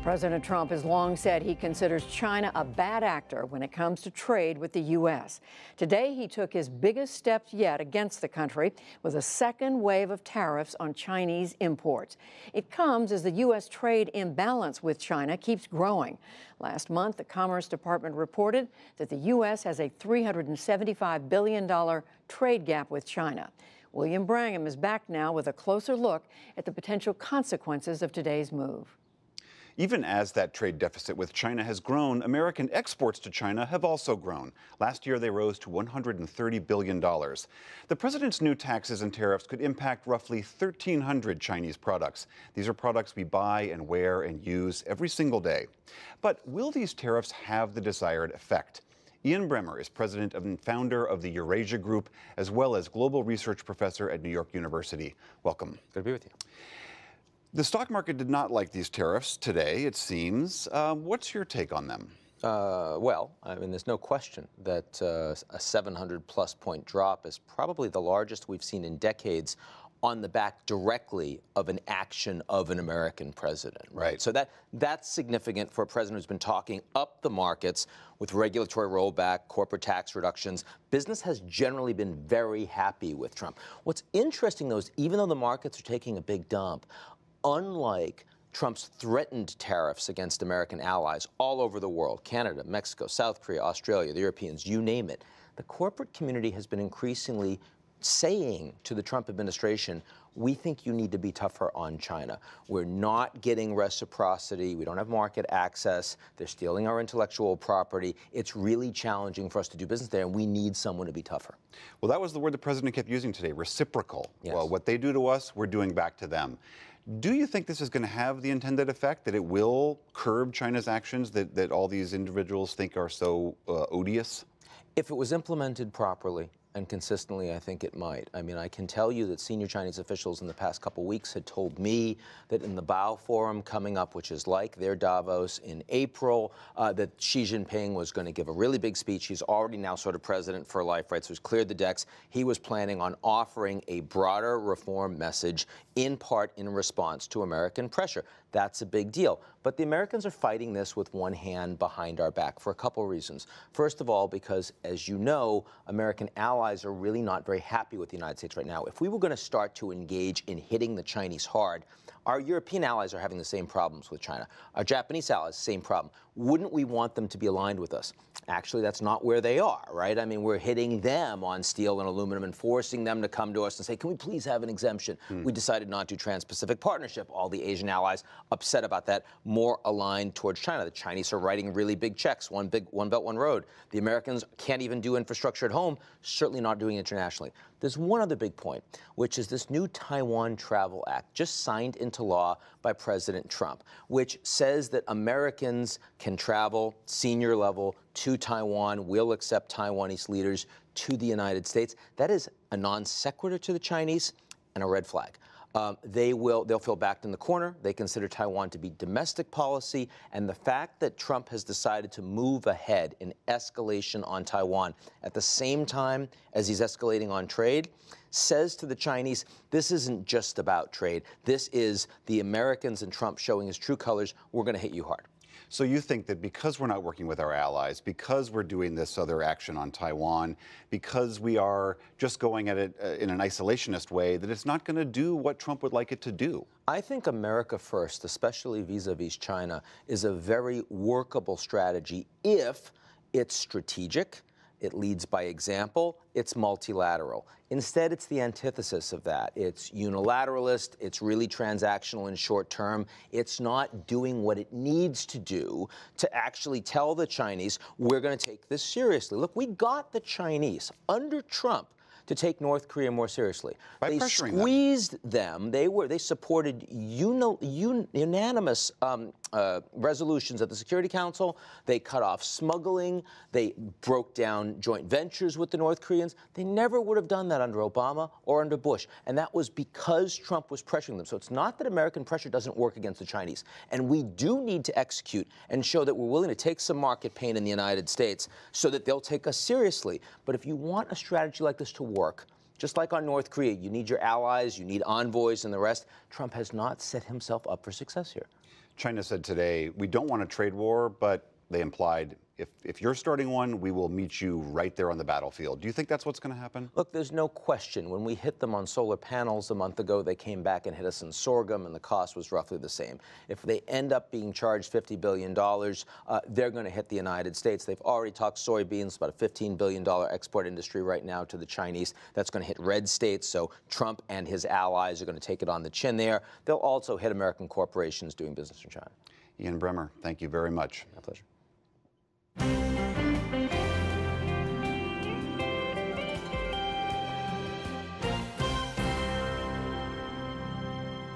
President Trump has long said he considers China a bad actor when it comes to trade with the U.S. Today, he took his biggest steps yet against the country with a second wave of tariffs on Chinese imports. It comes as the U.S. trade imbalance with China keeps growing. Last month, the Commerce Department reported that the U.S. has a $375 billion trade gap with China. William Brangham is back now with a closer look at the potential consequences of today's move. Even as that trade deficit with China has grown, American exports to China have also grown. Last year, they rose to $130 billion. The president's new taxes and tariffs could impact roughly 1,300 Chinese products. These are products we buy and wear and use every single day. But will these tariffs have the desired effect? Ian Bremmer is president and founder of the Eurasia Group, as well as global research professor at New York University. Welcome. Good to be with you. The stock market did not like these tariffs today, it seems. What's your take on them? Well, I mean, there's no question that a 700-plus point drop is probably the largest we've seen in decades on the back directly of an action of an American president. Right. So that's significant for a president who's been talking up the markets with regulatory rollback, corporate tax reductions. Business has generally been very happy with Trump. What's interesting, though, is even though the markets are taking a big dump, unlike Trump's threatened tariffs against American allies all over the world, Canada, Mexico, South Korea, Australia, the Europeans, you name it, the corporate community has been increasingly saying to the Trump administration, we think you need to be tougher on China. We're not getting reciprocity. We don't have market access. They're stealing our intellectual property. It's really challenging for us to do business there, and we need someone to be tougher. Well, that was the word the president kept using today, reciprocal. Yes. Well, what they do to us, we're doing back to them. Do you think this is going to have the intended effect, that it will curb China's actions that all these individuals think are so odious? If it was implemented properly and consistently, I think it might. I mean, I can tell you that senior Chinese officials in the past couple weeks had told me that in the Bao Forum coming up, which is like their Davos in April, that Xi Jinping was going to give a really big speech. He's already now sort of president for life, right? So he's cleared the decks. He was planning on offering a broader reform message, in part in response to American pressure. That's a big deal. But the Americans are fighting this with one hand behind our back for a couple reasons. First of all, because, as you know, American allies are really not very happy with the United States right now. If we were going to start to engage in hitting the Chinese hard, our European allies are having the same problems with China. Our Japanese allies, same problem. Wouldn't we want them to be aligned with us? Actually, that's not where they are, right? I mean, we're hitting them on steel and aluminum and forcing them to come to us and say, can we please have an exemption? We decided not to Trans-Pacific Partnership. All the Asian allies upset about that, more aligned towards China. The Chinese are writing really big checks, one Belt, One Road. The Americans can't even do infrastructure at home, certainly not doing internationally. There's one other big point, which is this new Taiwan Travel Act, just signed into law by President Trump, which says that Americans can travel senior level to Taiwan, will accept Taiwanese leaders to the United States. That is a non sequitur to the Chinese and a red flag. They'll feel backed in the corner. They consider Taiwan to be domestic policy. And the fact that Trump has decided to move ahead in escalation on Taiwan at the same time as he's escalating on trade says to the Chinese, this isn't just about trade. This is the Americans and Trump showing his true colors. We're going to hit you hard. So you think that because we're not working with our allies, because we're doing this other action on Taiwan, because we are just going at it in an isolationist way, that it's not going to do what Trump would like it to do? I think America first, especially vis-a-vis China, is a very workable strategy if it's strategic, it leads by example, it's multilateral. Instead, it's the antithesis of that. It's unilateralist, it's really transactional and short term. It's not doing what it needs to do to actually tell the Chinese, we're going to take this seriously. Look, we got the Chinese under Trump to take North Korea more seriously. They squeezed them. They supported unanimous resolutions at the Security Council. They cut off smuggling. They broke down joint ventures with the North Koreans. They never would have done that under Obama or under Bush. And that was because Trump was pressuring them. So it's not that American pressure doesn't work against the Chinese. And we do need to execute and show that we're willing to take some market pain in the United States so that they'll take us seriously. But if you want a strategy like this to work, just like on North Korea, you need your allies, you need envoys and the rest. Trump has not set himself up for success here. China said today, we don't want a trade war, but they implied if you're starting one, we will meet you right there on the battlefield. Do you think that's what's going to happen? Look, there's no question. When we hit them on solar panels a month ago, they came back and hit us in sorghum, and the cost was roughly the same. If they end up being charged $50 billion, they're going to hit the United States. They've already talked soybeans, about a $15 billion export industry right now to the Chinese. That's going to hit red states, so Trump and his allies are going to take it on the chin there. They'll also hit American corporations doing business in China. Ian Bremmer, thank you very much. My pleasure.